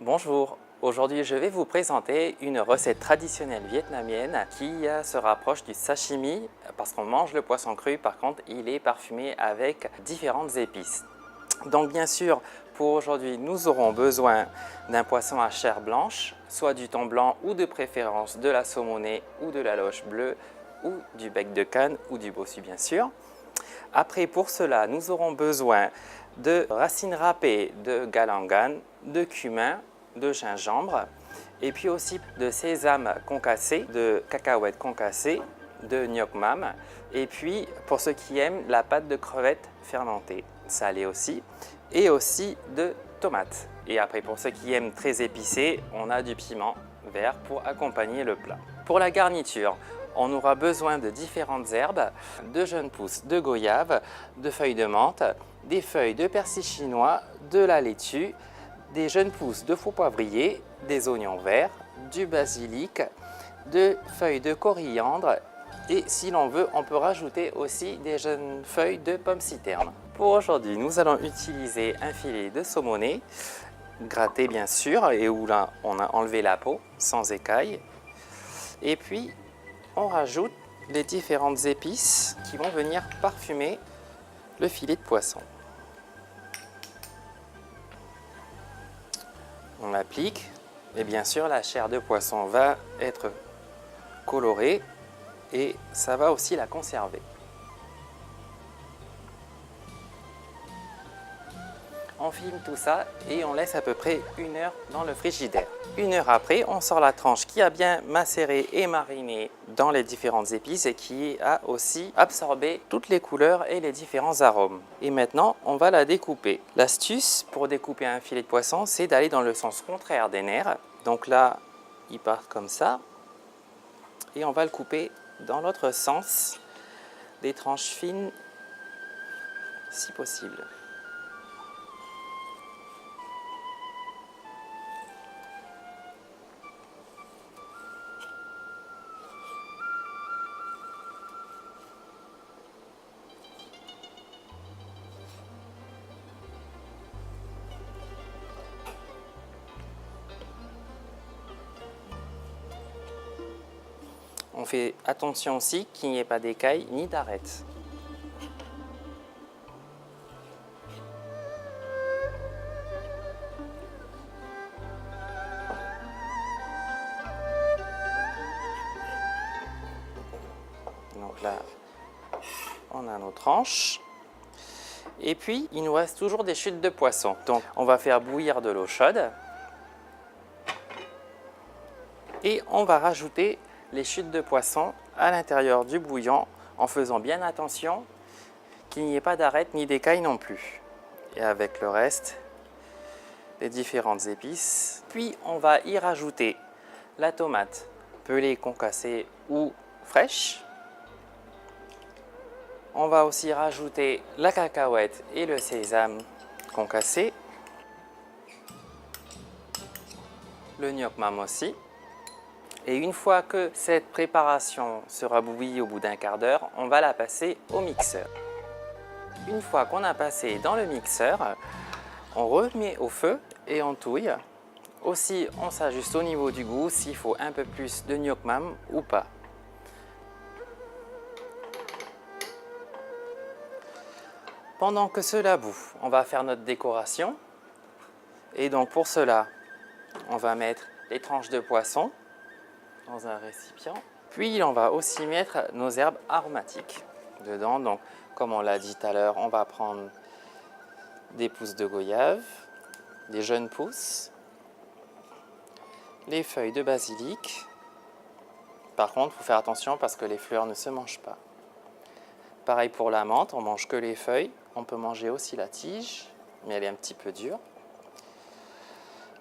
Bonjour, aujourd'hui je vais vous présenter une recette traditionnelle vietnamienne qui se rapproche du sashimi parce qu'on mange le poisson cru, par contre il est parfumé avec différentes épices. Donc bien sûr, pour aujourd'hui nous aurons besoin d'un poisson à chair blanche, soit du thon blanc ou de préférence de la saumonée ou de la loche bleue ou du bec de cane ou du bossu bien sûr. Après, pour cela, nous aurons besoin de racines râpées de galangan, de cumin, de gingembre et puis aussi de sésame concassé, de cacahuètes concassées, de gnoc mam et puis pour ceux qui aiment la pâte de crevettes fermentée, salée aussi, et aussi de tomates. Et après pour ceux qui aiment très épicé, on a du piment vert pour accompagner le plat. Pour la garniture, on aura besoin de différentes herbes, de jeunes pousses de goyave, de feuilles de menthe, des feuilles de persil chinois, de la laitue, des jeunes pousses de faux poivrier, des oignons verts, du basilic, de feuilles de coriandre et si l'on veut, on peut rajouter aussi des jeunes feuilles de pommes citerne. Pour aujourd'hui, nous allons utiliser un filet de saumonée, gratté bien sûr, et où là on a enlevé la peau, sans écailles. Et puis, on rajoute les différentes épices qui vont venir parfumer le filet de poisson. On l'applique et bien sûr la chair de poisson va être colorée et ça va aussi la conserver. On filme tout ça et on laisse à peu près 1 heure dans le frigidaire. 1 heure après, on sort la tranche qui a bien macéré et mariné dans les différentes épices et qui a aussi absorbé toutes les couleurs et les différents arômes. Et maintenant, on va la découper. L'astuce pour découper un filet de poisson, c'est d'aller dans le sens contraire des nerfs. Donc là, il part comme ça. Et on va le couper dans l'autre sens, des tranches fines si possible. On fait attention aussi qu'il n'y ait pas d'écailles ni d'arêtes. Donc là, on a nos tranches. Et puis, il nous reste toujours des chutes de poisson. Donc, on va faire bouillir de l'eau chaude. Et on va rajouter les chutes de poisson à l'intérieur du bouillon en faisant bien attention qu'il n'y ait pas d'arêtes ni d'écailles non plus. Et avec le reste des différentes épices. Puis on va y rajouter la tomate pelée, concassée ou fraîche. On va aussi rajouter la cacahuète et le sésame concassé. Le gnoc mam aussi. Et une fois que cette préparation sera bouillie au bout d'1 quart d'heure, on va la passer au mixeur. Une fois qu'on a passé dans le mixeur, on remet au feu et on touille. Aussi, on s'ajuste au niveau du goût s'il faut un peu plus de gnoc mam ou pas. Pendant que cela bouffe, on va faire notre décoration. Et donc pour cela, on va mettre les tranches de poisson dans un récipient. Puis on va aussi mettre nos herbes aromatiques dedans. Donc comme on l'a dit tout à l'heure, on va prendre des pousses de goyave, des jeunes pousses, les feuilles de basilic. Par contre, il faut faire attention parce que les fleurs ne se mangent pas. Pareil pour la menthe, on mange que les feuilles. On peut manger aussi la tige, mais elle est un petit peu dure.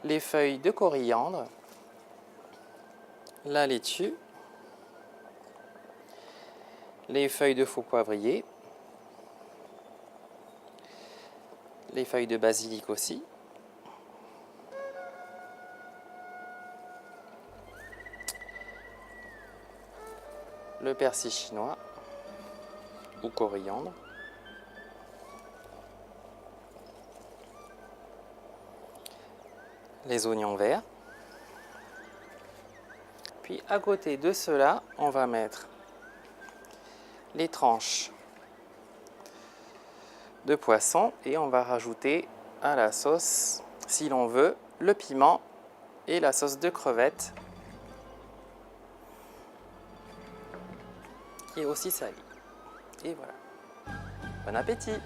Les feuilles de coriandre, la laitue, les feuilles de faux poivrier, les feuilles de basilic aussi, le persil chinois ou coriandre, les oignons verts. Puis à côté de cela, on va mettre les tranches de poisson et on va rajouter à la sauce, si l'on veut, le piment et la sauce de crevettes qui est aussi salée. Et voilà. Bon appétit!